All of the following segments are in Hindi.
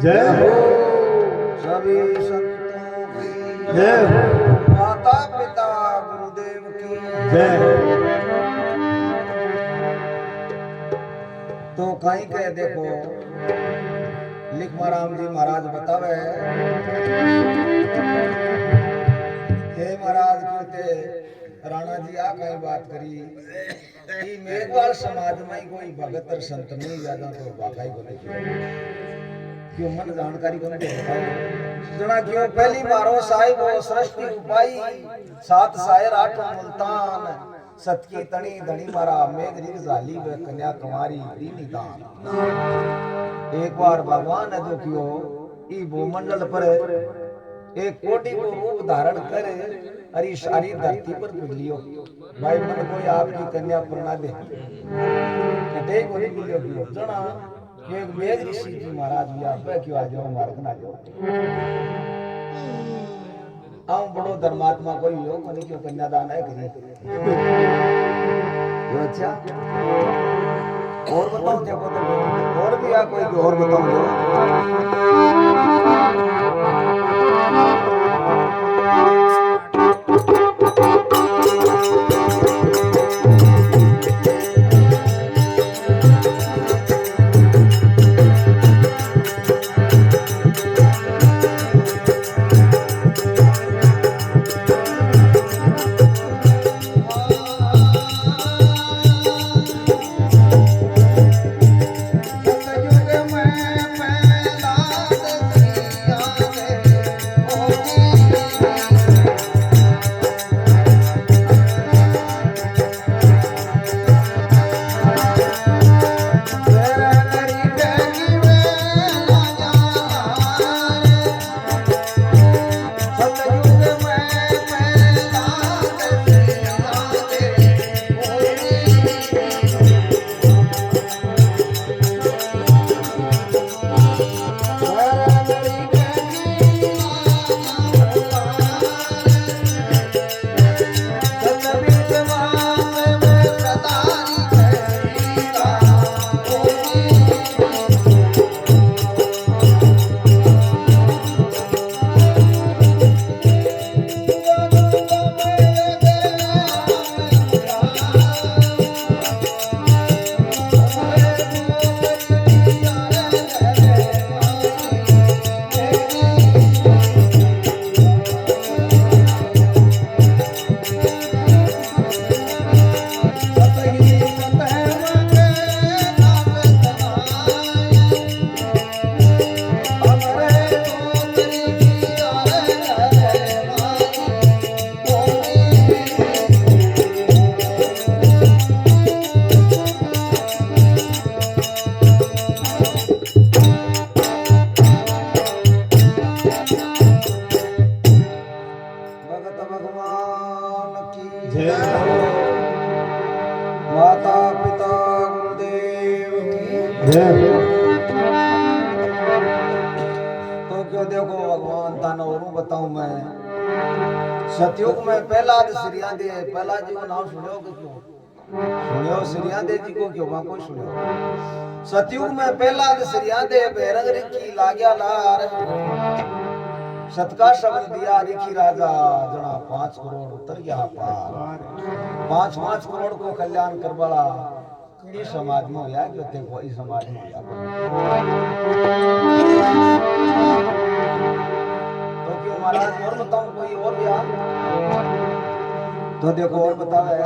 जय हो सभी संतों की जय हो माता पिता गुरुदेव की जय हो। तो कहीं कह देखो लिखमाराम जी महाराज बतावे हे महाराज कहते राणा जी आ कहीं बात करी कि मेघवाल समाज में कोई भगत और संत नहीं ज्यादा तो वाकई को नहीं क्यों मन जानकारी को नहीं जना क्यों पहली बारो साहिब वो सृष्टि उपाई सात शायर आठ मुल्तान सत की तणी धनी मारा मेघरी जाली व कन्या कुमारी दीनी दान। एक बार भगवान ने जो कियो ई भूमंडल पर एक कोटि को रूप धारण कर अरे सारी धरती पर लियो भाई मन कोई आपकी कन्या प्रणा दे कटे को लियो जना एक मेघ ऋषि जी महाराज भी आप क्यों आ जाओ मार्ग ना जाओ आओ बड़ो धर्मात्मा कोई हो कोनी क्यों कन्यादान है करी जो अच्छा और बताओ देखो तो और भी आ कोई और बताओ जो हो तो क्यों देखो भगवान तानो और बताऊं मैं सतयुग में पहला श्रिया दे पहला जी को नाम सुनियो कि क्यों सुनियो श्रिया दे जी को क्यों कोई सुनियो सतयुग में पहला श्रिया दे बेरंग रिखी लाग्या लार सतका शब्द दिया रिखी राजा जना 5 करोड़ उतर गया पार 5 करोड़ को कल्याण करवाला इस समाज में होया कि ते कोई समाज में होया तो क्यों महाराज और बताऊं कोई और या तो देखो और बतावे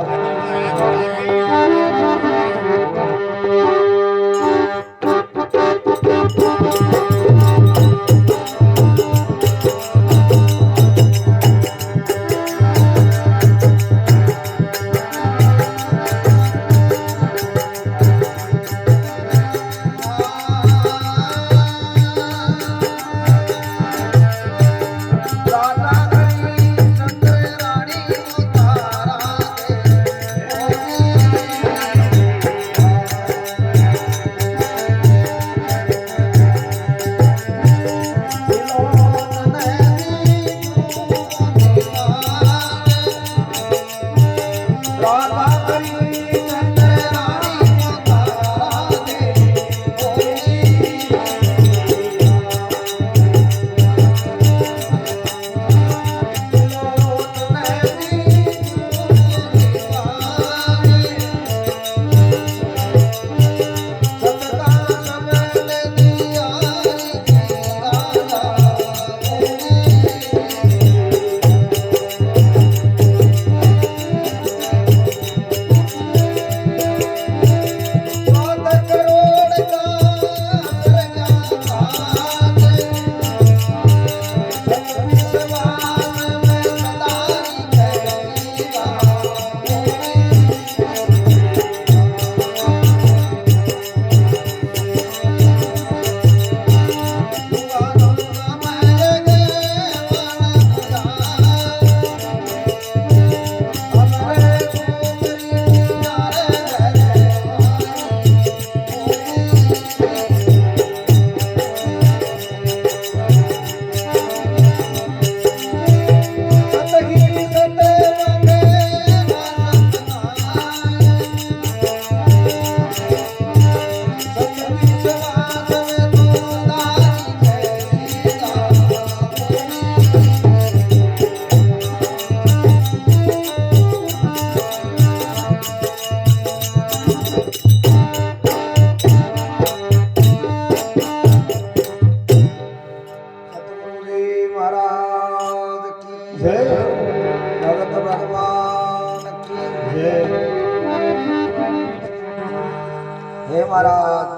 हे महाराज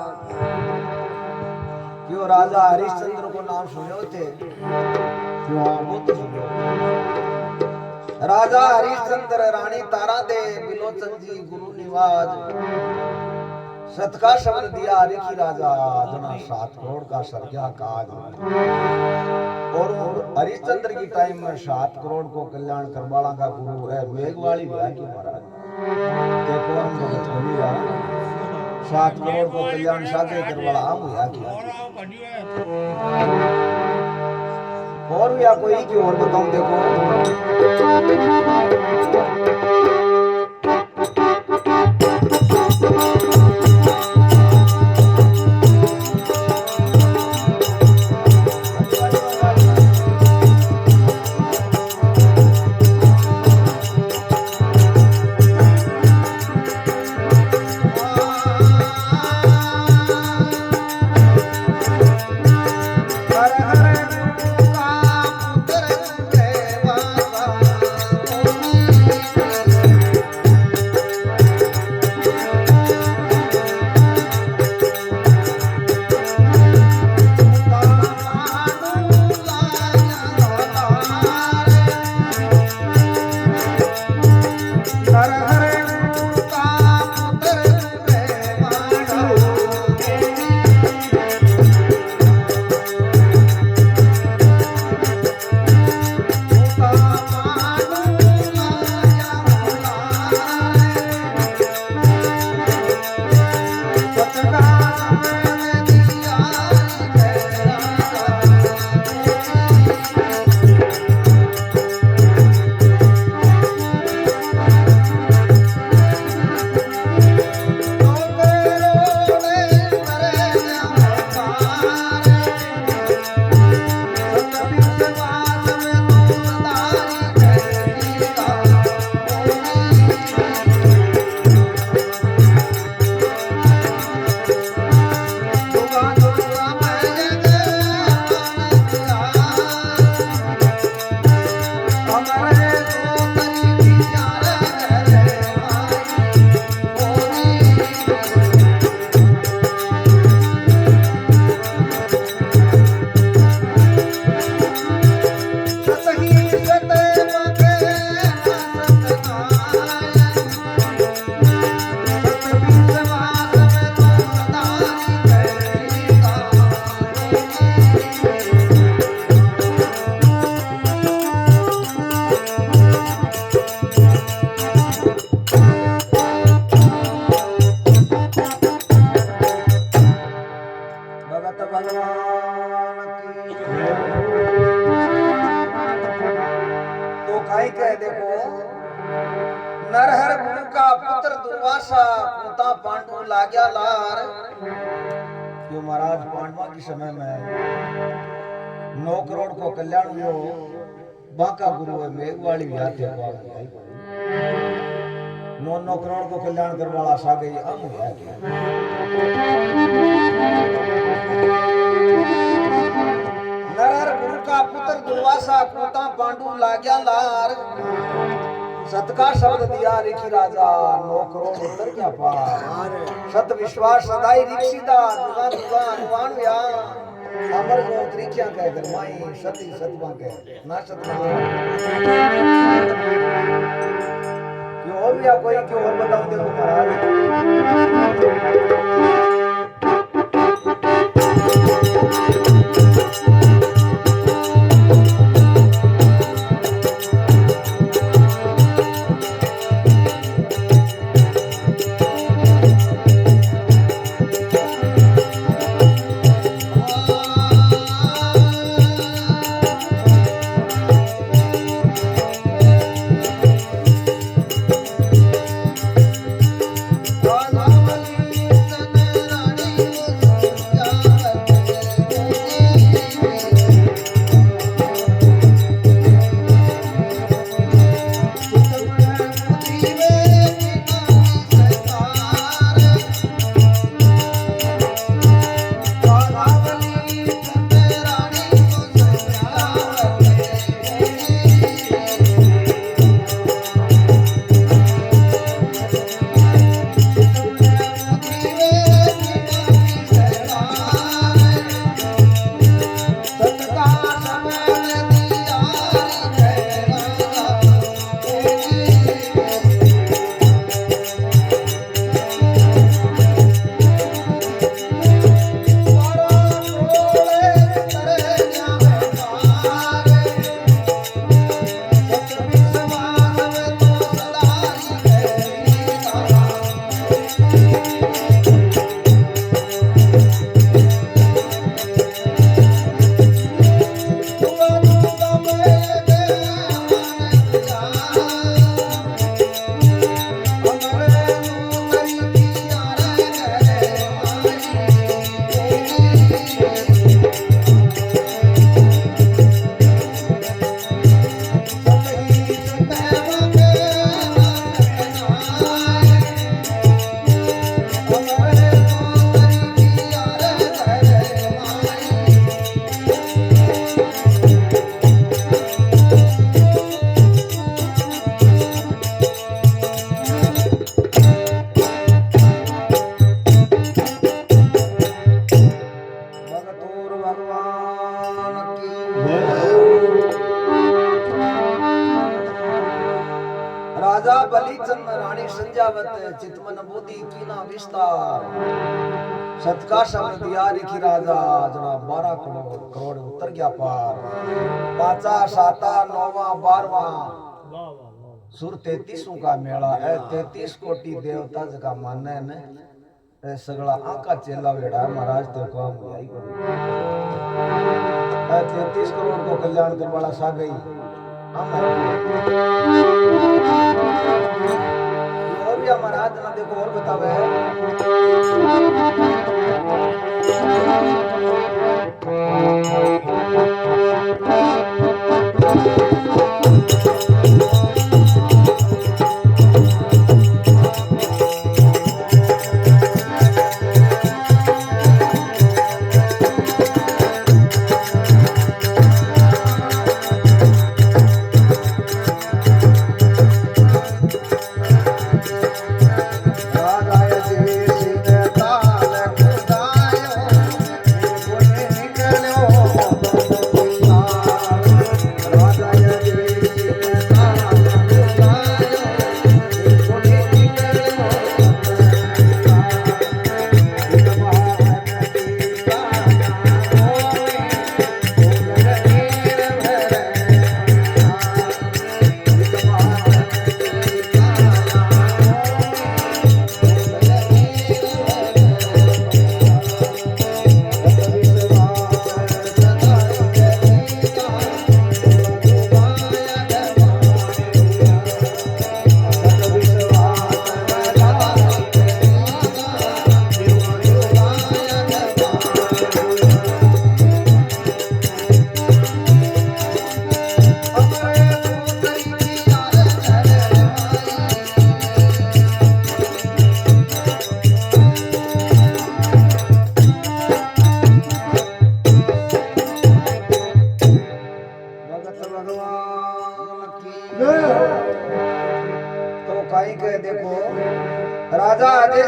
क्यों राजा हरिश्चंद्र को नाम सुने थे क्यों वो तो सुनो राजा हरिश्चंद्र रानी तारा दे बिलोचन जी गुरु निवाज सतका शब्द दिया रिखी राजा जना 7 करोड़ का सरजा काज और हरिश्चंद्र की टाइम में 7 करोड़ को कल्याण करवाला का गुरु है मेघवाली विहार की महाराज देखो हम भगत होलिया 7 करोड़ को कल्याण साधे करवाला हम हुआ किया और या कोई की और बताऊं देखो दुर्वासा कुता पांडु लाग्या लार। क्यों महाराज पांडवा के समय में 9 करोड़ को कल्याण हुआ, बांका गुरु है मेघवाली व्याते पाई 9 करोड़ को कल्याण करवाला सा गई हम हुआ क्या। नरहर गुरु का पुत्र दुर्वासा कुता पांडु लाग्या लार। सत का शब्द दिया रिखी राजा 9 करोड़ उतर क्या पार। सत विश्वास सदाई रिक्षिदा दुगा दुगा अनुमान व्या। अमर गोत रिखिया कह गरमाई सती सतवा कह ना सतना। क्यों और भी कोई क्यों और बताऊं देखो महाराज। राजा बलिचंद रानी संजावत चितमन बुद्धि कीना विस्तार। सत का शब्द दिया रिखी राजा जना 12 करोड़ उतर गया पार। 5 7 9 12 सुर 33 का मेला है। 33 कोटि देवता जका माने ने सगला आका चेला वेड़ा महाराज तो को हम आई को 33 करोड़ को कल्याण करवाला सा गई हम और भी महाराज ना देखो और बतावे राजा जी सिने ताल खुदा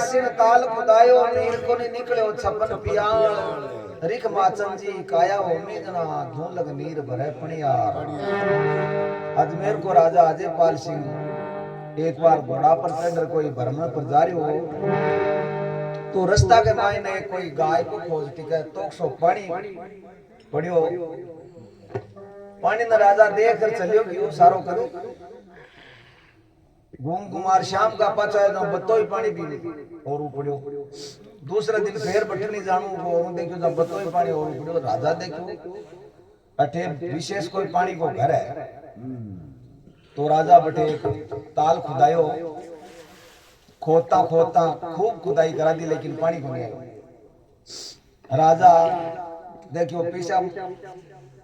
सिंह ताल खुदायो नीर को निकलो छपन पियाल रिख माचन जी काया ओमी जना धूलग नीर भरे पणियार। अजमेर को राजा अजय पाल सिंह एक बार घोड़ा पर चढ़कर कोई भ्रमण पर जा रही हो तो रास्ता के मायने कोई गाय को खोजती है तो सो पानी पड़ियो पानी न राजा देख कर चलियो कि वो सारो करो घूम कुमार शाम का पाचा है बत्तो ही पानी पी और पड़ियो दूसरे दिन फिर बटनी जानू और देखियो जब बत्तो ही पानी और पड़ियो राजा देखियो अठे विशेष कोई पानी को घर है तो राजा बटे ताल खुदायो खोदता खोदता खूब खुदाई करा दी लेकिन पानी को नहीं आया। राजा देखियो पीछा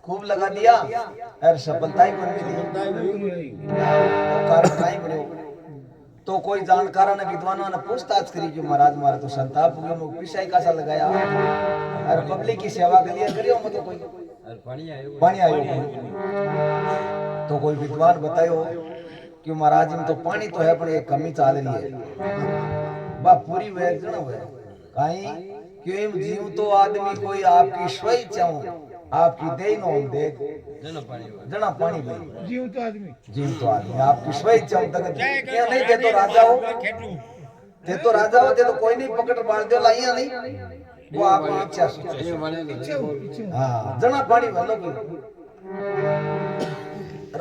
खूब लगा दिया और सफलता ही नहीं मिली कारण नहीं मिले तो कोई जानकार ने विद्वानों ने पूछताछ करी कि महाराज मारे तो संताप हो गया पीछा ही कैसा लगाया और पब्लिक की सेवा के लिए करियो मतलब कोई पानी आयो तो कोई विद्वान बतायो कि महाराज में तो पानी तो है पर एक कमी चाल रही है बा पूरी वेद न होए काई क्यों जीव तो आदमी कोई आपकी स्वेच्छा आपकी देन हो देख जना पानी भाई जीव तो आदमी आपकी स्वेच्छा तक क्या नहीं दे तो राजा हो ते तो कोई नहीं पकड़ बाल दे लाइया नहीं वो आपकी इच्छा से हां जना पानी वालो कोई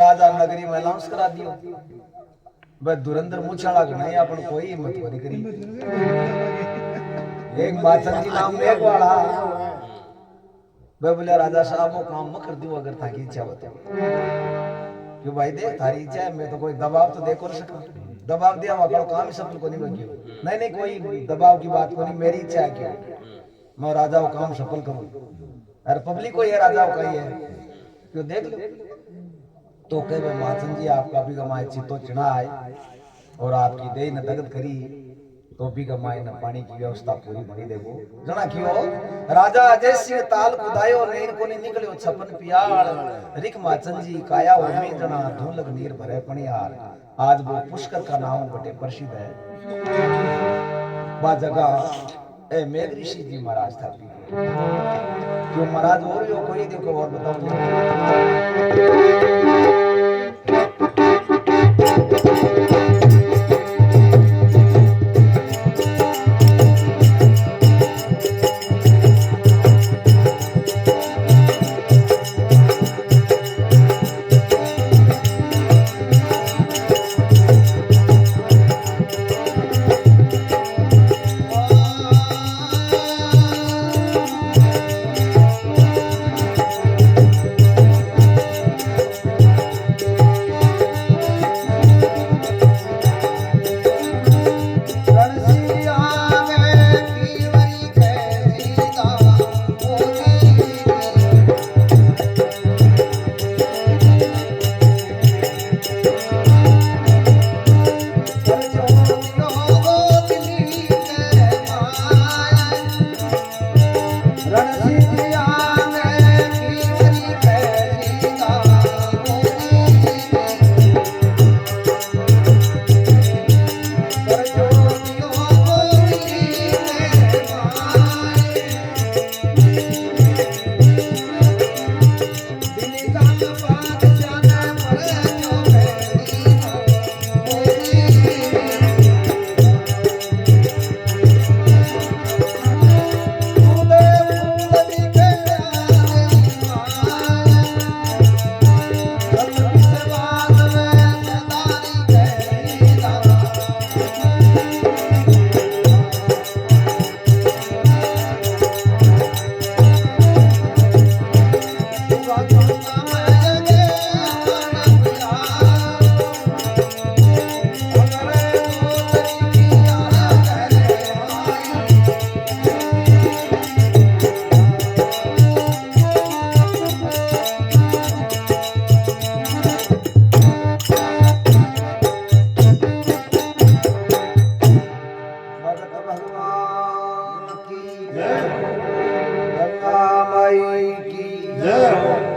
राजा नगरी में अनाउंस करा दियो बे धुरंधर मुछाला नहीं अपन कोई हिम्मत नहीं करी एक माचन जी नाम मेघवाड़ा बे बोले राजा साहब वो काम मत कर दियो अगर थाकी इच्छा हो तो क्यों भाई देख थारी इच्छा है मैं तो कोई दबाव तो देखो नहीं सकता दबाव दिया हुआ काम ही सफल को नहीं बन गया नहीं कोई दबाव की बात को नहीं मेरी इच्छा है क्यों मैं राजा को काम सफल करूं अरे पब्लिक को ये राजा का ही है क्यों देख लो तो कहे माचन जी आपका भी कमाए चितो चढ़ा है और आपकी देह न दगत करी तो भी कमाए न पानी की व्यवस्था पूरी बनी देखो जना क्यों राजा अजय सिंह ताल खुदायो नीर को निकलो छपन पियाल रिक माचन जी काया ओमी जना धूलग नीर भरे पणियार। आज वो पुष्कर का नाम बटे प्रसिद्ध है बा जगह ए मेघ ऋषि जी महाराज था क्यों महाराज और यो कोई देखो और बताओ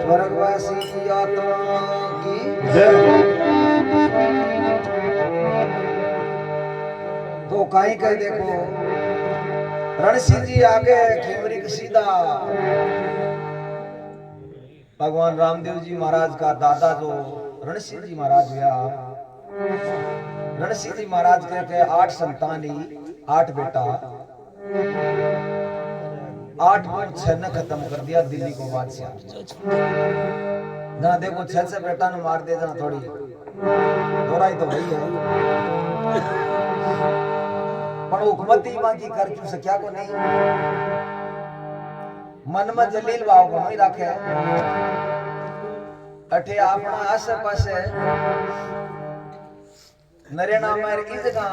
स्वर्गवासी की आत्मा की जय। तो काई कह देखो रणसिंह जी आगे खेमरी के सीधा भगवान रामदेव जी महाराज का दादा जो रणसिंह जी महाराज हुआ, रणसिंह जी महाराज के 8 संतान ही 8 बेटा 8 को 6 ने खत्म कर दिया दिल्ली को बादशाह। जहाँ देखो 6 से बेटा ने मार दिया, जहाँ थोड़ी दोहराई तो वही है पर हुकूमती मां की कर चू सक्या को नहीं, मन में जलील भाव को नहीं रखे। अठे अपना आसे पासे नरेना में इस जगह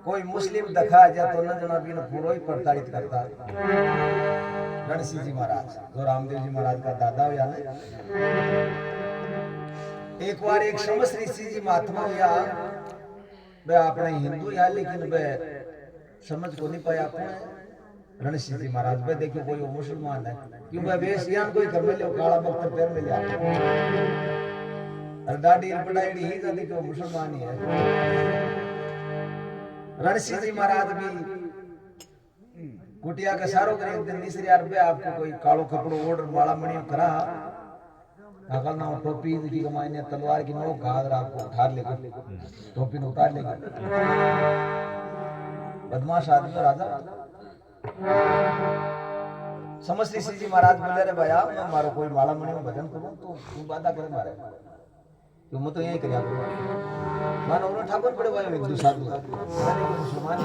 कोई मुस्लिम दिखा जा तो न जना बिन पूरा ही प्रताड़ित करता। रणसिंह जी महाराज जो रामदेव जी महाराज का दादा हुआ ने, एक बार एक समश्री सिंह जी महात्मा हुआ, वे अपने हिंदू या लेकिन वे समझ को नहीं पाया कौन रणसिंह जी महाराज। वे देखियो कोई मुसलमान है, क्यों वे वेशियान कोई कर में लियो काला बख्तर पैर में लिया और दाढ़ी बड़ाई ही का देखियो मुसलमान ही है। रणसिंह जी महाराज भी कुटिया का सारो करे, एक दिन तीसरी यार पे आपको कोई कालो कपड़ो ओढ़ माला मणि करा अकल ना टोपी की कमाईने तलवार की नोक घाघर आपको उठा लेगा, टोपी ने उतार लेगा। बदमाश आदमी राजा समश्री सिंह जी महाराज बोले रे भैया मैं मारो कोई माला मणि में भजन करूं तो तू बाधा करे मारे तो मैं तो यही करिया करूं। मानो उन्होंने ठाकुर बड़े भाई एक दूसरा मुसलमान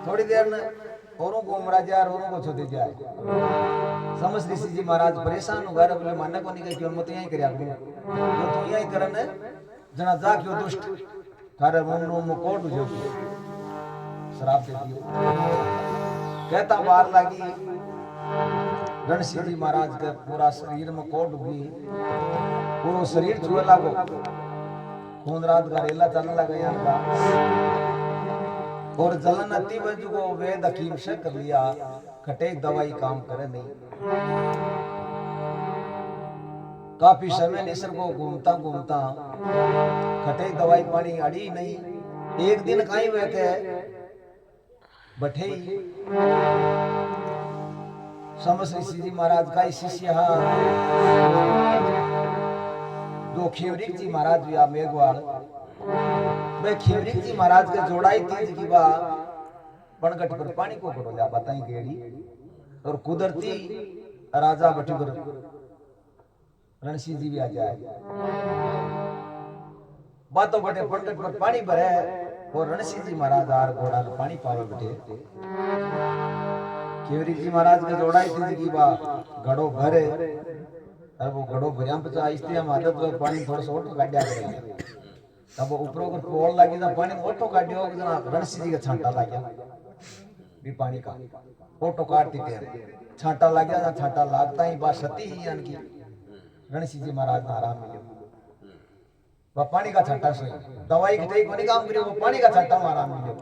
थोड़ी देर में औरों को उमरा जाए औरों को छोड़े जाए। समश्री सिंह जी महाराज परेशान हो गए, बोले मानने को नहीं कही मैं तो यही करिया करूं तो तू यही करने जना जा क्यों दुष्ट थारे मन में कोट जो शराब दे दियो। कहता बार लगी रणसिंह जी महाराज के पूरा शरीर में कोट भी पूरा शरीर छुए लागो, खून रात का रेला चलने लगा यहाँ का और जलन अति बज को वेद हकीम से कर लिया, कटे दवाई काम करे नहीं। काफी समय निसर्ग को घूमता घूमता खटे दवाई पानी अड़ी नहीं। एक दिन कहीं बैठे बैठे समश्री सिंह जी महाराज का शिष्य जो खेवरिक जी महाराज हुआ मेघवाल, वे खेवरिक जी महाराज के जोड़ाई तीज की बा बनगट पर पानी को करो जा बताई गेड़ी और कुदरती राजा बटी पर रणसिंह जी भी आ जाए बातों बटे पंडित पर पानी भरे और रणसिंह जी महाराज आर घोड़ा का पानी पावे बटे। केवरी जी महाराज के जोड़ाई थी की बा घड़ो भरे और वो घड़ो भरिया पचा आहिस्ते हम आदत में पानी थोड़ा सा ओटो काटिया करेंगे तब वो ऊपर ऊपर पोल लगी ना पानी ओटो काटियो जना रणसिंह जी का छांटा लग गया भी पानी का ओटो काटती थे छांटा लग गया ना छांटा लागता ही बात सती ही यानी कि रणसिंह जी महाराज ने आराम मिले। वो पानी का छांटा से दवाई की ठीक कोनी काम करियो वो पानी का छांटा में आराम मिले।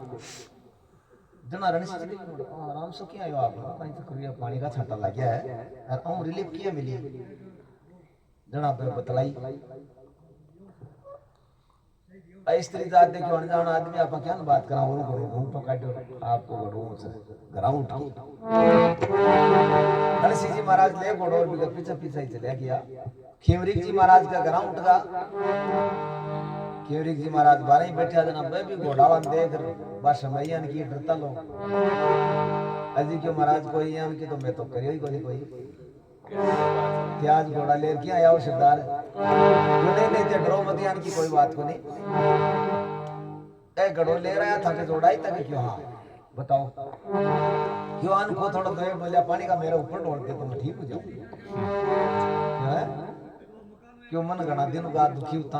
जना रणसिंह जी आराम से क्यों आयो आप कहीं तो करियो पानी का छांटा लग गया है और हम रिलीफ किया मिली जना पे बतलाई स्त्री जात देखियो अनजान आदमी आप क्या बात करा वो करो घूम तो काटो आपको घड़ो से घरा उठ रणसिंह जी महाराज ले घोड़ो भी पीछे पीछे ही चले गया। खेवरिक जी महाराज का घरा उठ गया। खेवरिक जी महाराज बारे ही बैठा जना मैं भी घोड़ावा देख बस मैया की डरता लो अजी क्यों महाराज कोई यान की तो मैं तो करियो ही कोई त्याज घोड़ा लेर के आया हो सरदार नहीं ते डरो मत यान की कोई बात को नहीं ए घड़ो ले रहा था कि जोड़ाई तक क्यों हाँ बताओ क्यों आन को थोड़ा दो बोलिया पानी का मेरे ऊपर ढोल के तो मैं ठीक हो जाऊं क्यों मन घना दिन का दुखी होता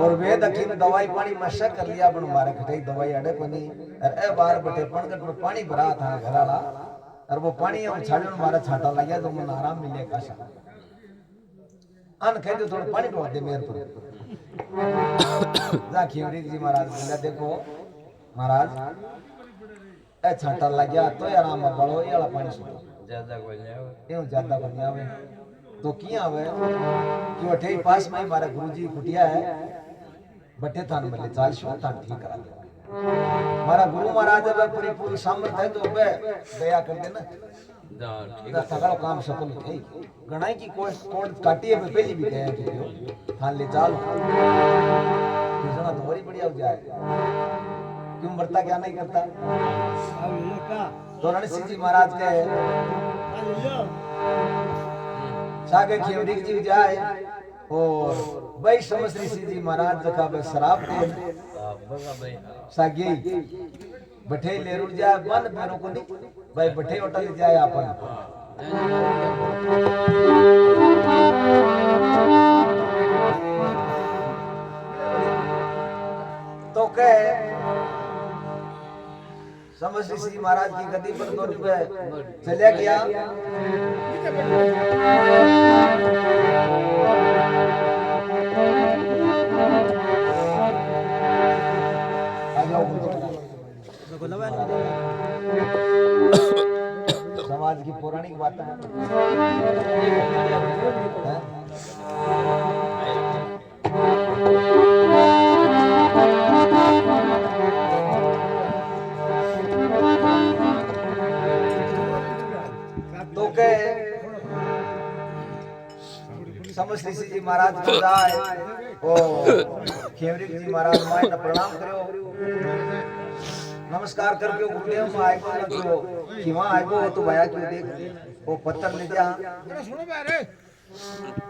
और वे दखी ने दवाई पानी मशा कर लिया बन मारे खटे दवाई अड़े को नहीं और ए बार बटे पणगट में पानी भरा था घराला और वो पानी हम छाड़न मारा छाटा लग गया तो मन आराम मिले काशा अन कह दो थोड़ा पानी ढोल दे मेरे पर जा खेवरिक जी महाराज बोला देखो महाराज ए छाटा लग गया तो आराम में बड़ो ये वाला पानी सुनो ज्यादा कोई नहीं आवे क्यों ज्यादा कोई नहीं आवे तो किया वे कि अठे ही पास में हमारा गुरुजी कुटिया है बटे थान में ले चाल शो थान ठीक करा दे हमारा गुरु महाराज अब पूरी सामर्थ है तो बे दया कर देना ठीक है सगळो काम सफल થઈ ગણાય की कोड काटिए पे पहली भी गया कि थान ले चाल कितना तो बड़ी बढ़िया हो जाए क्यों मरता क्या नहीं करता तो रणसिंह जी महाराज के सागे खेवड़ी जी जाए और भाई समश्री सिंह जी महाराज का शराब दे सागे बठे ले रुड़ जाए मन मेरों को नहीं भाई बठे होटल जाए अपन तो कह समश्री सिंह महाराज की गद्दी पर तो चले गया समाज की पौराणिक बातें हैं तो के समश्री जी महाराज को जाए ओ खेवरी जी महाराज मां ने प्रणाम करो नमस्कार करके गुरुदेव में आए को किवा आयो तो भया क्यों देख वो पत्थर ले जा सुनो बे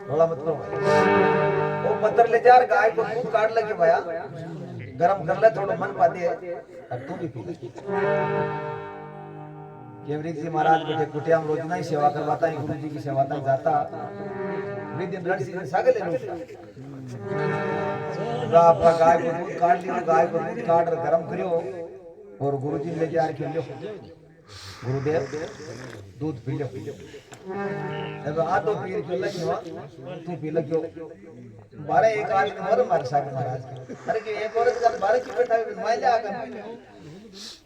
थोड़ा मत करो वो पत्थर ले जा गाय को दूध काट लगे भया गरम कर ले थोड़ा मन पा दे अब तू भी पी केवरी जी महाराज बैठे कुटिया में रोज नहीं सेवा करवाता है गुरु जी की सेवा तक जाता वे दिन रणसिंह ने सागे ले लो आपका गाय को दूध काट लियो गाय को दूध काट कर गरम करियो और गुरुजी ले जा के लियो गुरुदेव दूध पी लो अब आ तो पीर के लगे तू पी लगियो 12 एक आदमी और मार साहब महाराज अरे कि एक औरत का 12 की बैठा है मैं जा कर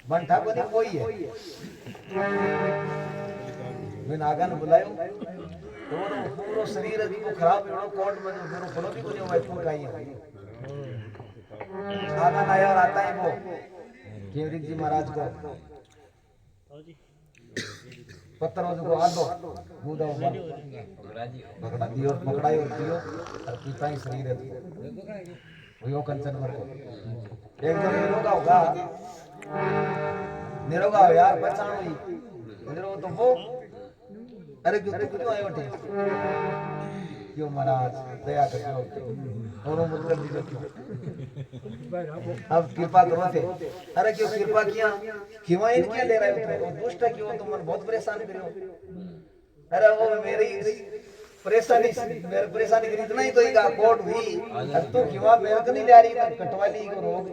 बंठा को नहीं कोई है मैं नागन बुलायो तो पूरा शरीर अभी को खराब हो कोट में जो फलो भी को नहीं हुआ फूल काई है नागन आया और आता है वो केवरी जी महाराज को पत्थर को आदो बूदा पकड़ा दियो पकड़ाई और दियो और पीता ही शरीर है वो कंचन मर को एक जन निरोगा हो यार पहचान हुई निरोगा तो वो अरे क्यों तू क्यों आयो थे क्यों महाराज दया करो और मतलब दीजिए अब कृपा करो थे अरे क्यों कृपा किया क्यों इन क्या ले रहे हो तुम दुष्ट क्यों तुम मन बहुत परेशान करो अरे वो मेरी परेशानी करी इतना ही तो एक कोट हुई तू क्यों मेरे को नहीं ले रही कटवा ली को रोग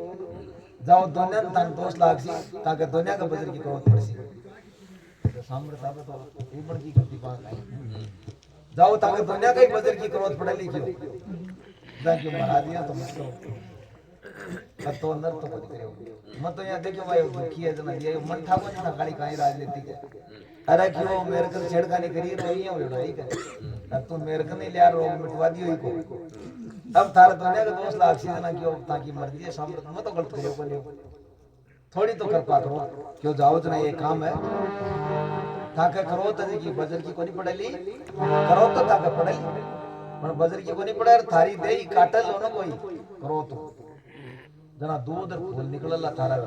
जाओ दुनिया तन दोष लाग सी ताकि दुनिया का बजर की करोत पड़ सी सामने साहब तो ये बड़ की गलती बात है जाओ ताकि दुनिया का ही बजर की करोत पड़े लिखियो जाके मरा दिया तो मत करो अब तो अंदर तो मत करो मत तो यहां देखो भाई दुखी है जना ये मन था को ना गाड़ी काई राजनीति के अरे क्यों मेरे को छेड़खानी करी रही है वो लड़ाई कर अब तू मेरे को नहीं लिया रोग मिटवा दियो ही को अब थारा दुनिया का दोस्त लाग सी जना क्यों ताकि मर्जी है सामने मत तो गलत करियो को लियो थोड़ी तो कृपा करो क्यों जाओ जना ये काम है ताकि करो तो की बजर की कोनी पड़ेली करो तो ताकि पड़ेली पर बजर की कोनी पड़े थारी देही काटल हो ना कोई करो तो जना दूध फूल निकलला थारा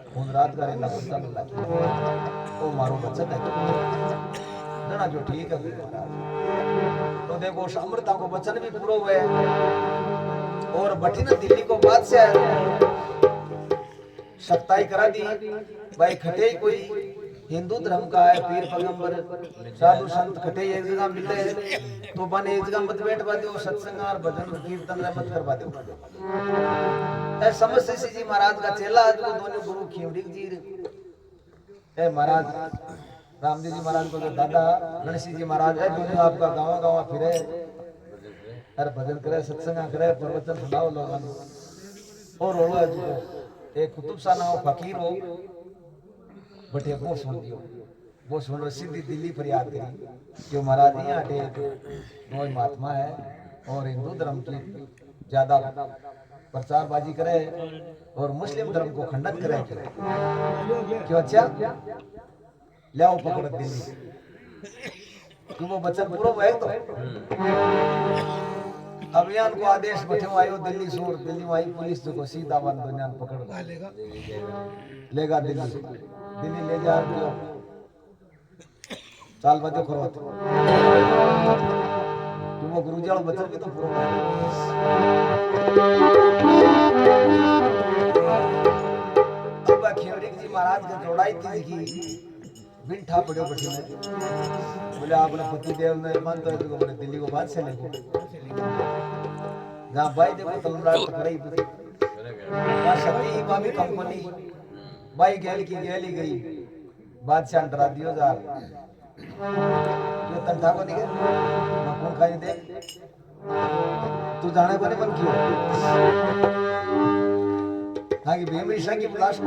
खून रात करे ना बच्चा मिला ओ मारो बच्चा है जना जो ठीक है तो देखो समृता को वचन भी पूरा हुए और बठी ना दिल्ली को बादशाह सख्ताई करा दी भाई खटे कोई हिंदू धर्म का है पीर पैगंबर साधु संत खटे एक जगह मिले तो बने एक जगह मत बैठवा दो सत्संग और भजन कीर्तन मत करवा दो ऐ समश्री जी महाराज का चेला जो दोनों गुरु खेवड़ी जी ए महाराज रामदेव जी महाराज को दादा गणेश जी महाराज है दोनों आपका गांव फिरे अरे भजन करे सत्संग करे प्रवचन सुनाओ लोगों और रोलो एक कुतुब शाह ना हो फकीर हो बटे को सुन दियो वो सुन रहे सीधी दिल्ली फरियाद करी कि महाराज यहाँ कोई महात्मा है और हिंदू धर्म की ज्यादा प्रचारबाजी करे और मुस्लिम धर्म को खंडन करे क्यों अच्छा ले आओ पकड़ दिल्ली क्यों वो बच्चन पूरा है तो अभियान को आदेश बैठे आयो दिल्ली सूर दिल्ली में आई पुलिस जो को सीधा बंद दुनिया पकड़ लेगा दिल्ली ले जा दियो चाल बदे करो तुम वो गुरुजी वाला बच्चन भी तो पूरा अब खेवरिक जी महाराज के जोड़ाई थी की बिंठा पड़ो बठी में बोले आपने पति देव ने मान तो को बोले दिल्ली को बात से लेको जहां भाई देखो तलवार पकड़ाई थी वहां शक्ति इमामी कंपनी भाई गेली गई बादशाह डरा दियो जा ये तंठा को दिखे मैं कौन खाई दे तू जाने को नहीं मन क्यों हां की बेमरी की प्लास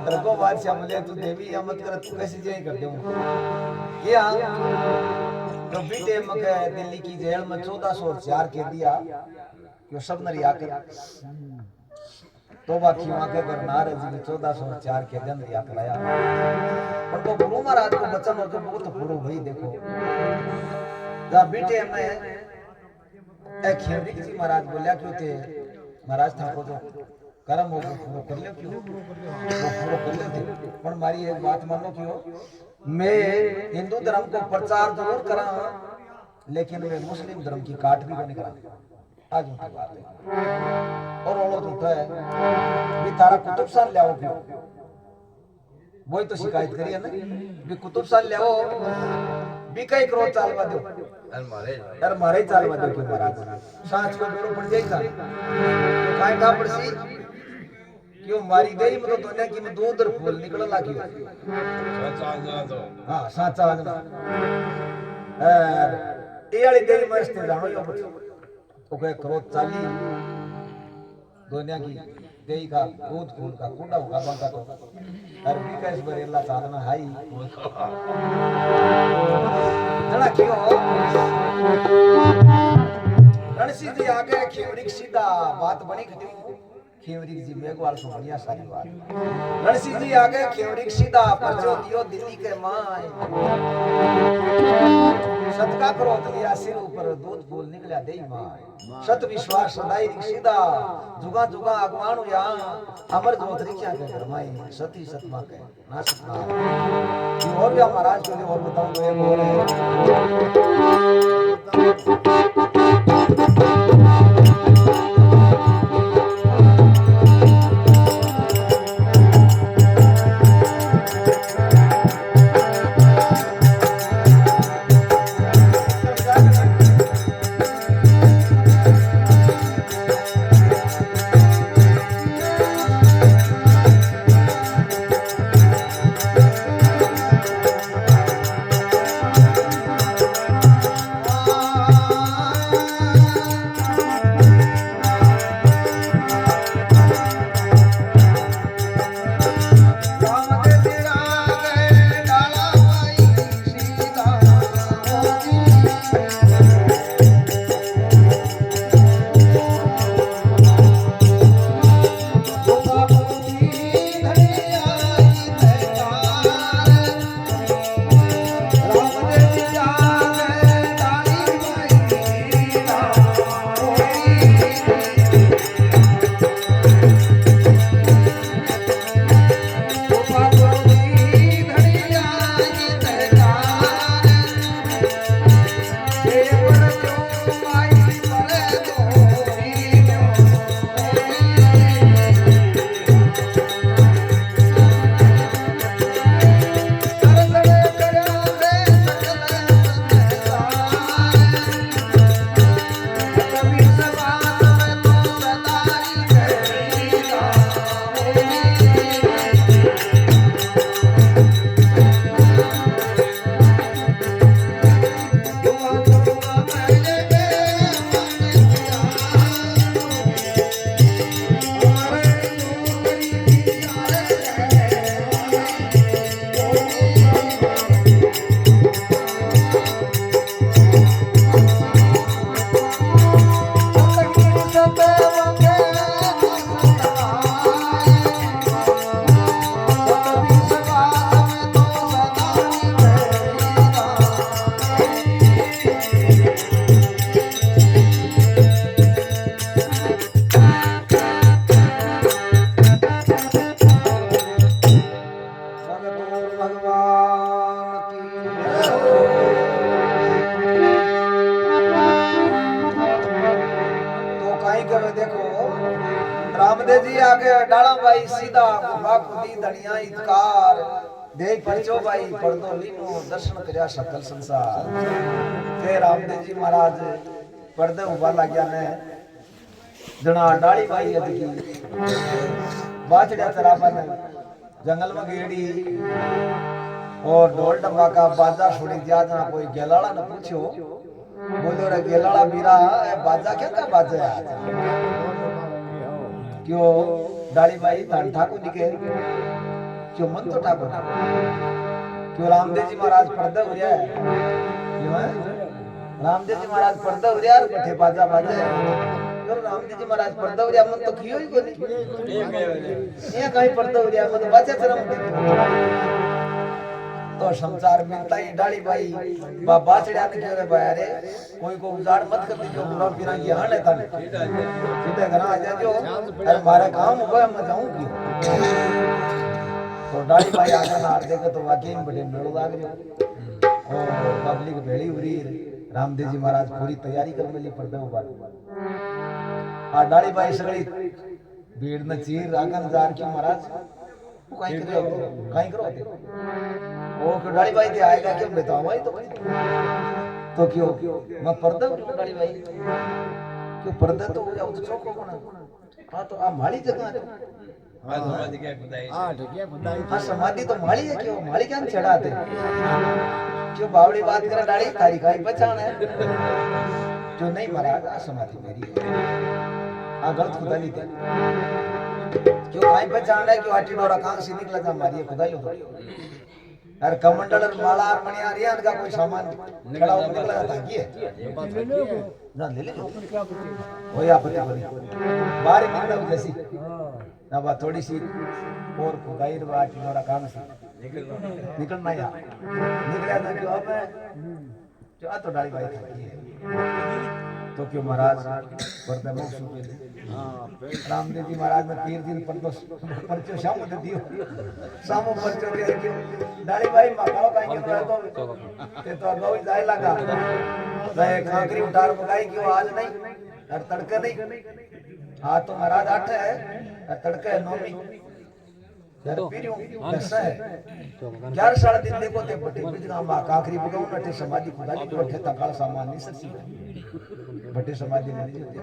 डर को बादशाह बोले तू देवी या मत कर तू कैसे जाए कर दूं ये तो बीते मके दिल्ली की जेल में 1404 के दिया क्यों सब न रिया कर तो बाकी वहां के गरनार जी ने 1404 के दिन रिया कराया पर वो गुरु महाराज को बचन हो तो बहुत पूरा भाई देखो जा बीते में एक खेवरिक जी महाराज बोलिया क्यों थे महाराज था को जो कर्म हो पूरा कर ले क्यों पूरा कर ले थे पर मारी एक बात मानो क्यों मैं हिंदू धर्म को प्रचार जरूर करा लेकिन मैं मुस्लिम धर्म की काट भी नहीं करा आज उनकी बात है और ओलो झूठा है भी तारा कुतुब शाह ले आओ क्यों वही तो शिकायत करी है ना भी कुतुब शाह ले आओ भी कई करो चालवा दो यार मारे चालवा दो क्यों महाराज सांच को बेरो पड़ जाएगा तो काहे था पड़सी क्यों मारी गई मतलब दुनिया की में दो उधर फूल निकल लागी हां साचा आजना ए वाली देरी मस्त जानो यो तो कहे क्रोध चाली दुनिया की देई का दूध फूल का कुंडा होगा बनता तो और भी कैस बरेला चालना हाई जड़ा क्यों रणसी जी आगे खेवरिक सीधा बात बनी खटी खेवरिक जी मेघवाल सो बढ़िया सारी बात रणसी जी आगे खेवरिक सीधा परजो दियो दिल्ली के माय सतका करो लिया सिर ऊपर दूध फूल निकला दे माय सत विश्वास सदाई सीधा जुगा जुगा अगवान या अमर जोतरी क्या के फरमाई सती सतमा के ना सतना ये और भी महाराज को और बताऊं तो ये बोल है भाई सीधा गुफा खुदी धनिया इतकार दे परचो भाई पर्दो लीनो दर्शन करया सकल संसार ते रामदेव जी महाराज पर्दे उबा लाग्या ने जना डाली भाई अदकी बाछड़ा तराबन जंगल में गेड़ी और ढोल डब्बा का बाजा छोड़ी दिया जना कोई गेलाड़ा ने पूछो बोलो रे गेलाड़ा बीरा बाजा क्या का बाजा है क्यों डाली भाई धन ठाकुर जी के क्यों मन तो ठाकुर क्यों रामदेव जी महाराज पर्दा हो रहा है क्यों है रामदेव जी महाराज पर्दा हो रहा है बैठे बाजा बाजा क्यों रामदेव जी महाराज पर्दा हो रहा मन तो कियो ही कोनी ये कहीं पर्दा हो रहा मन बाजा शर्म तो संसार मिलता ही डाली भाई बाबा चढ़ा ने क्यों रे भाई अरे कोई को उजाड़ मत कर दीजिए पूरा बिना ज्ञान है तने सीधे घर आ जाओ अरे मारा काम हो गया मैं जाऊं क्यों तो डाली भाई आकर ना देखो तो वाकई में बड़े मेलो लाग रहे और पब्लिक भेड़ी उरी रामदेव जी महाराज पूरी तैयारी कर मेली पर्दे उबार आ डाली भाई सगड़ी भीड़ में चीर रागन जार क्यों महाराज कहीं करो ओ क्यों डाली भाई दे आएगा क्यों बताओ भाई तो क्यों मैं पर्दा क्यों डाली भाई क्यों पर्दा तो हो जाओ तो चौको बना हां तो आ माली जगह है हां समाधि क्या खुदाई हां ढकिया खुदाई हां समाधि तो माली है क्यों माली क्या चढ़ाते क्यों बावड़ी बात करे डाली तारी काई पहचान है जो नहीं महाराज आ समाधि मेरी आ गलत खुदा नहीं थी क्यों काई पहचान है क्यों आटी डोरा कांग से निकला था मारी खुदाई लो अरे कमंडल और माला और मणिया रिया का कोई सामान खड़ा हो निकला था ये ना ले ले वही आपत्ति बोली बाहर निकला जैसी ना बात थोड़ी सी और खुदाई बात डोरा कांग से निकलना यार निकला था क्यों अब जो आ तो डाली भाई था तो क्यों महाराज पर्दा मुख सुके रामदेव जी महाराज ने 3 दिन परचो शाम दे दियो शाम परचो दे क्यों डाली भाई मकाओ काई के तो ते तो गौ जाए लगा रे कांकरी उठार मगाई क्यों आज नहीं और तड़के नहीं हां तो महाराज 8 है और तड़के 9 यार पीरियो कैसा है 11 साल दिन देखो ते बटे बिजना मा कांकरी बगाऊ नटे समाधि खुदा की बटे तकाल सामान नहीं ससी बटे समाधि नहीं होती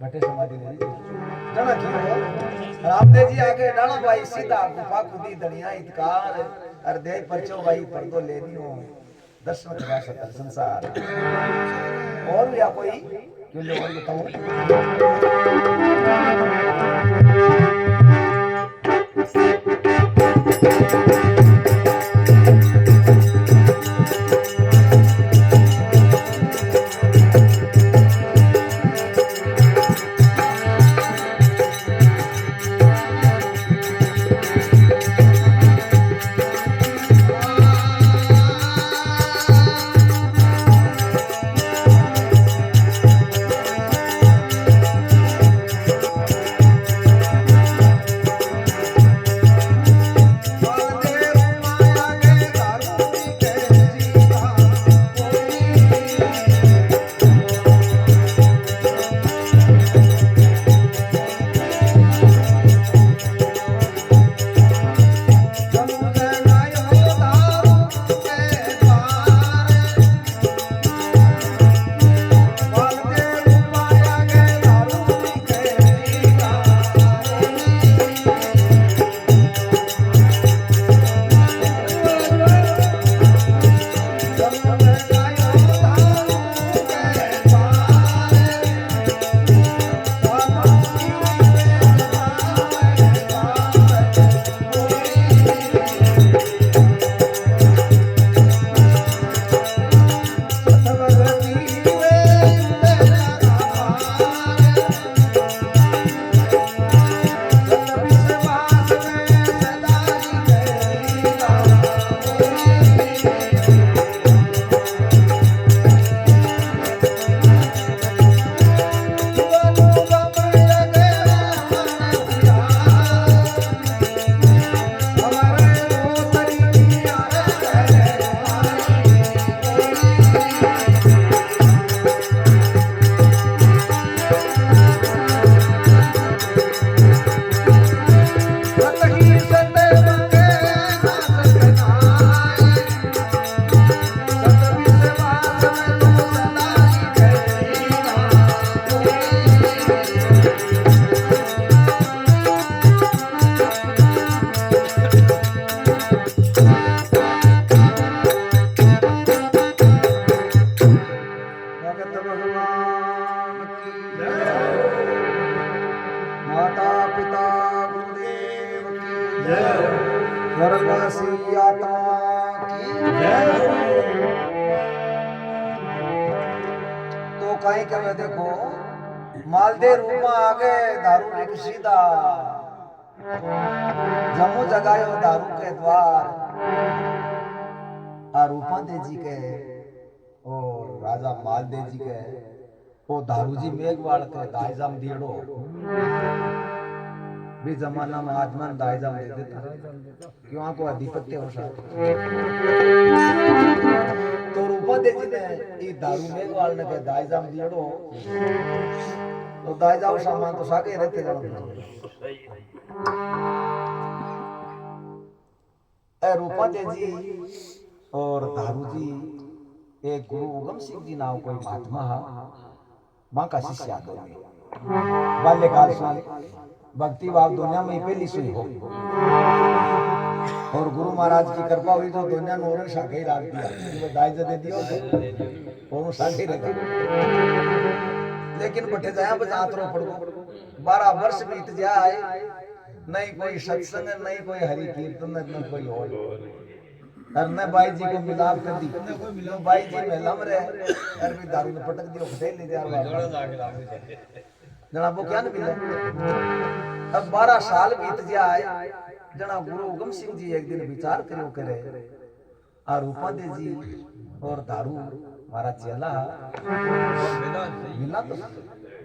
बटे समाधि नहीं जना क्यों रामदेव जी आगे डाला भाई सीधा गुफा खुदी धनिया इतकार और दे परचो भाई पर्दो लेनी हो दर्शन करा सकल संसार और या कोई क्यों ले और बताऊं जय हो स्वर्गवासी आत्मा की जय हो तो कहीं कहे देखो मालदे रूप में आगे दारू रिक सीधा जमो जगायो दारू के द्वार आ रूपांदे जी के और राजा मालदे जी के वो दारू जी मेघवाड़ के दाइजाम दियड़ो भी जमाना में आजमन दाइजाम दे देता क्यों आपको अधिपत्य हो सकता तो रूपांदे जी ने ये दारू मेघवाड़ ने के दाइजाम दियड़ो तो दाइजाम सामान तो साके रहते जानो ए रूपांदे जी और दारू जी एक गुरु उगम सिंह जी नाम कोई महात्मा हा बांका शिष्य आते बाल्यकाल से भक्ति भाव दुनिया में पहली सुई हो और गुरु महाराज की कृपा हुई तो दुनिया ने और शाखे ही राख दिया वो दाइज दे दियो और शाखे रख लेकिन बटे जाया बजातरो पड़ो 12 वर्ष बीत जाए नहीं कोई सत्संग नहीं कोई हरि कीर्तन नहीं कोई और अरने बाई जी को मिलाप कर दी तो बाई जी मेला में रहे अर भी दारू में पटक दियो खटे ले जा जना वो क्या न मिले अब 12 साल बीत जाए जना गुरु उगम सिंह जी एक दिन विचार करियो करे आ रूपांदे जी और दारू मारा चेला मिला तो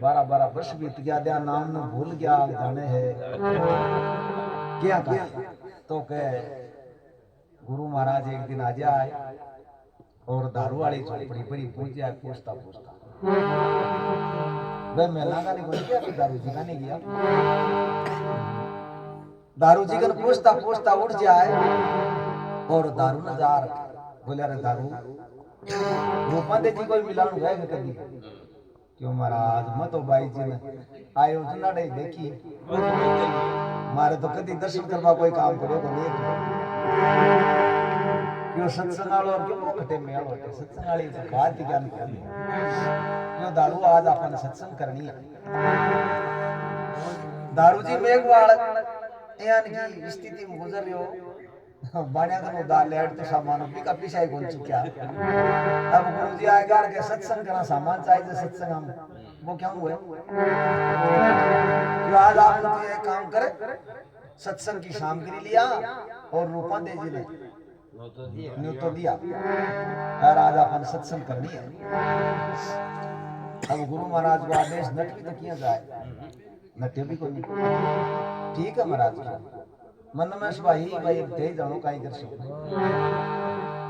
12 वर्ष बीत गया दिया नाम न भूल गया जाने है क्या कहा तो के गुरु महाराज एक दिन आ जाए और दारू वाली झोपड़ी पर ही पूछ जाए पूछता वे मेला का नहीं गया कि दारू जी का नहीं गया दारू जी का पूछता उठ जाए और दारू न जा बोले अरे दारू रूपांदे जी कोई मिलान गए कभी क्यों महाराज मैं तो बाई जी ने आयोजना नहीं देखी मारे तो कभी दर्शन करवा कोई काम करो को नहीं क्यों सत्संग वालों और क्यों खटे मेल होते सत्संग वाली बात ही क्या निकली क्यों दारू आज अपन सत्संग करनी है दारू जी मेघवाड़ यानी की स्थिति में गुजर रहे हो बाणिया का दा लेट तो सामान भी का पीछा ही घूम चुका अब गुरु जी आएगा के सत्संग करना सामान चाहिए सत्संग हम वो क्या हुए जो आज आप लोग ये काम करे सत्संग की सामग्री लिया और रूपांदे जी ने न्यू तो दिया और आज अपन सत्संग करनी है अब गुरु महाराज को आदेश नट भी तो किया जाए नटे भी कोई ठीक है महाराज मन में भाई भाई दे जानो काई कर सो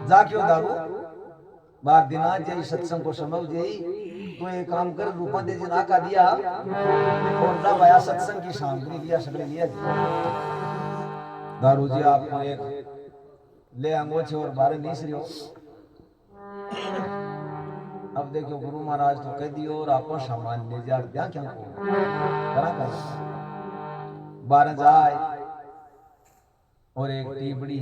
जा क्यों दारू बार दिना जय सत्संग को समझ जई तो एक काम कर रूपांदे जी ना का दिया और जा भाया सत्संग की सामग्री लिया सगले लिया दारू जी आपको एक ले अंगोछे और बारे नहीं सरियो अब देखो गुरु महाराज तो कह दियो और आपको सामान ले जा क्या क्या करा कर बारह जाए और एक टीबड़ी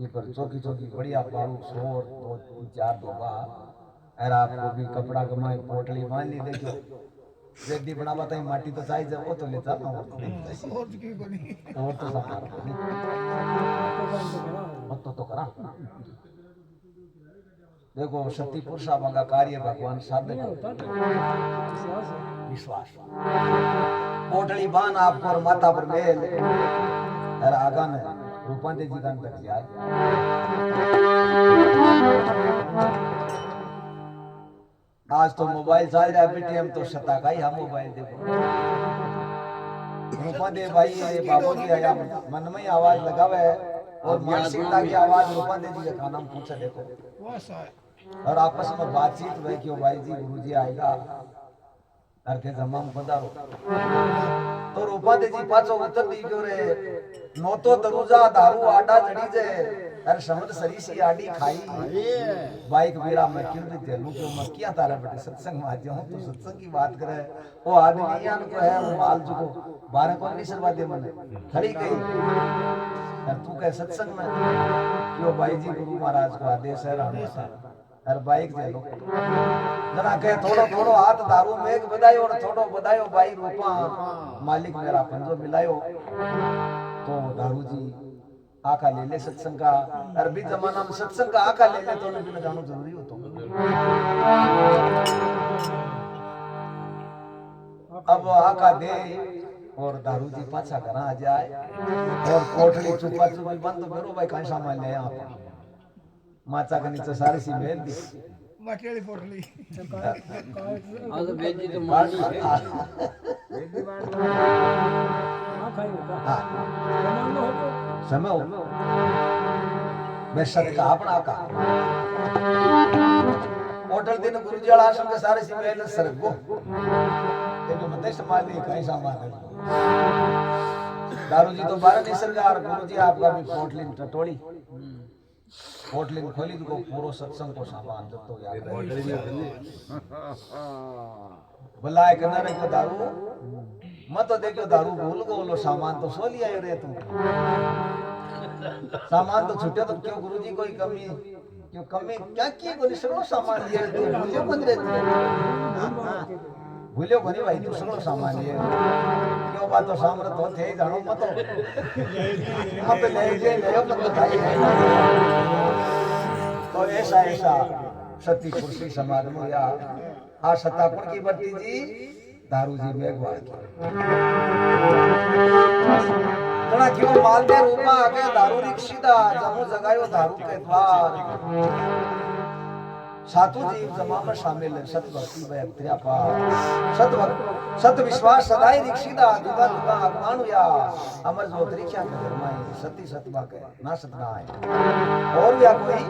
ये पर चौकी चौकी बढ़िया पारू सोर दो चार दोबा और आपको भी कपड़ा कमाए पोटली मान ली देखो रेडी बना बताई माटी तो चाहिए जब वो तो ले जाता हूँ और तो सामान तो करा देखो सती पुरुषा मंगा कार्य भगवान साधन विश्वास पोटली बान आपको और माथा पर मेल और आगा ने रूपांदे जी का तक जाए आज तो मोबाइल चल रहा है बेटे हम तो सता का ही हम मोबाइल देखो रूपांदे भाई ये बाबू जी आया मन में आवाज लगावे और मानसिकता की आवाज रूपांदे जी का नाम पूछे देखो और आपस में बातचीत हुई कि भाई जी गुरु जी आएगा अरके जमाम पधारो तो रूपांदे जी पाछो उतर दी क्यों रे नो तो दरुजा दारू आडा चढ़ी जे अरे समझ सरीसी आडी खाई बाइक मेरा मैं क्यों भी तेलू क्यों मैं क्या तारा बेटे सत्संग में आज हूं तो सत्संग की बात करे वो आदमी यान को है वो माल जो 12 को नहीं सरवा दे मने खड़ी गई और तू कह सत्संग में क्यों भाई जी गुरु महाराज को आदेश है राणा सा अरे बाइक दे लो जना कहे थोड़ो थोड़ो हाथ दारू में एक बधायो और थोड़ो बधायो भाई रूपा मालिक मेरा पंजो मिलायो तो दारू जी आका ले ले सत्संग का, अरबी जमाना में सत्संग का आका ले ले तो उन्हें जानो जरूरी हो तो। अब आका दे और दारू जी पाछा घर आ जाए और कोठड़ी चुपा चुपी बंद करो भाई कहीं सामान ले आप माचा के नीचे सारी सी मेल दी मटेली पोटली आज बेजी तो मारनी है समय हो मैं सदका अपना का होटल दिन गुरुजी वाला आश्रम के सारे सी मेल सरगो तेरे मते संभाल नहीं कहीं सामान है दारू जी तो बारह नहीं सरकार गुरुजी आपका भी पोटली टटोली पोटली खोली तो पूरा सत्संग को सामान तो याद बुलाए करना रे को दारू मत तो देखो दारू भूल गो लो सामान तो सो लिया रे तू सामान तो छूटे तो क्यों गुरुजी कोई कमी क्यों कमी क्या की कोई सगळो सामान लिए तू भूलियो बंद रे भूलियो कोनी भाई तू सगळो सामान लिए क्यों बात तो सामने तो थे जानो मत मत ले जे ले मत खाई तो ऐसा ऐसा सती कुर्सी समाज में या आ सत्तापुर की बत्ती जी दारू जी मेघवाल की जना क्यों मालदे रूपा आगे दारू रिक्शिदा जमू जगायो दारू के द्वार सातु जीव जमा में शामिल है सत भक्ति भय त्रिया पार सत विश्वास सदाई रिक्शिदा दुगा दुगा अगमानु या अमर जोतरी क्या के धर्माई सती सतबा के ना सतना है और या कोई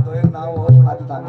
तो एक नाम और सुना देता हूं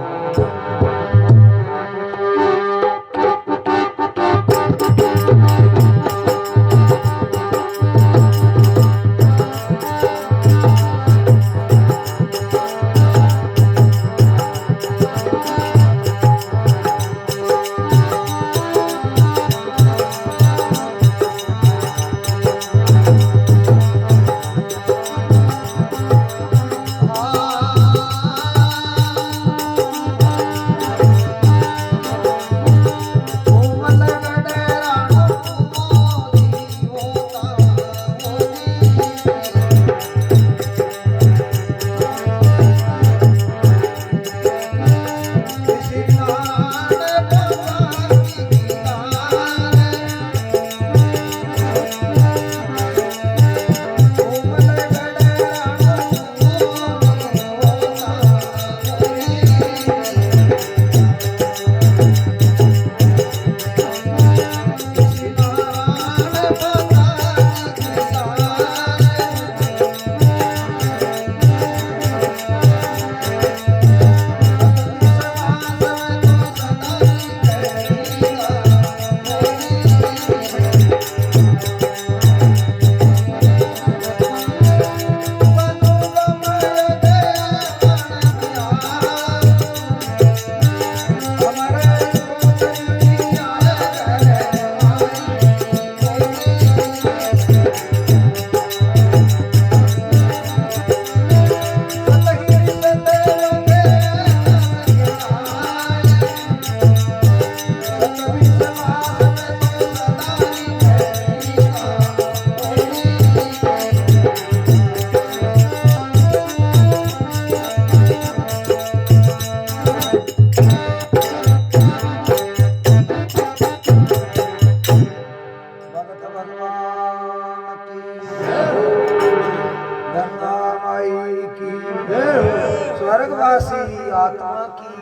स्वर्गवासी आत्मा की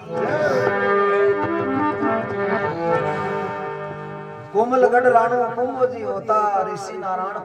कोमलगढ़ राणो कुंभो जी होता ऋषि नारायण